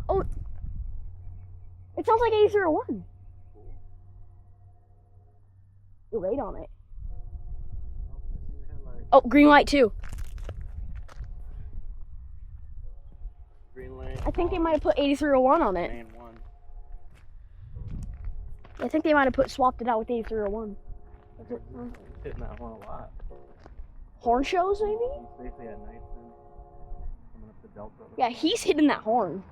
Oh, it sounds like 8301. You're late on it. Oh, green light too. Green light. I think they might have put 8301 on it. Main one. I think they might have swapped it out with 8301. Hitting that horn a lot. Horn shows, maybe? He's basically at Knightsen. Coming up the Delta. Yeah, he's hitting that horn.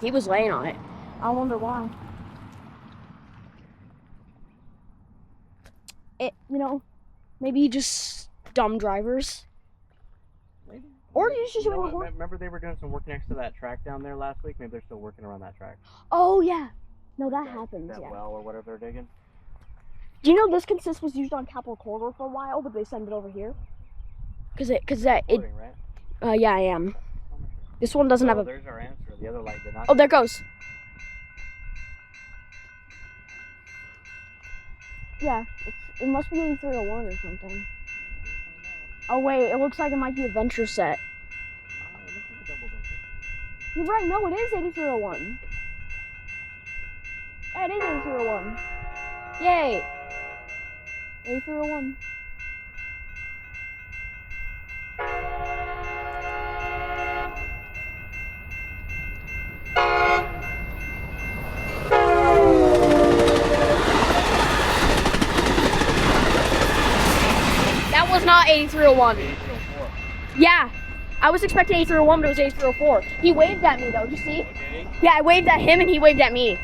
He was laying on it. I wonder why. You know, maybe just dumb drivers. Maybe. Or you just know what? Remember they were doing some work next to that track down there last week? Maybe they're still working around that track. Oh, yeah. No, that happens, That yeah. well or whatever they're digging. Do you know this consist was used on Capitol Corridor for a while, but they sent it over here? Right? Yeah, I am. This one doesn't have a... There's our answer. The other light did not. Oh, there it goes. Yeah, it must be 8301 or something. Oh wait, it looks like it might be a venture set. Oh, it looks like a double decker. You're right, no, it is 8301. Yeah, it is 8301. Yay! 8301. That was not 8301. 8304. Yeah, I was expecting 8301, but it was 8304. He waved at me though, did you see? Okay. Yeah, I waved at him and he waved at me.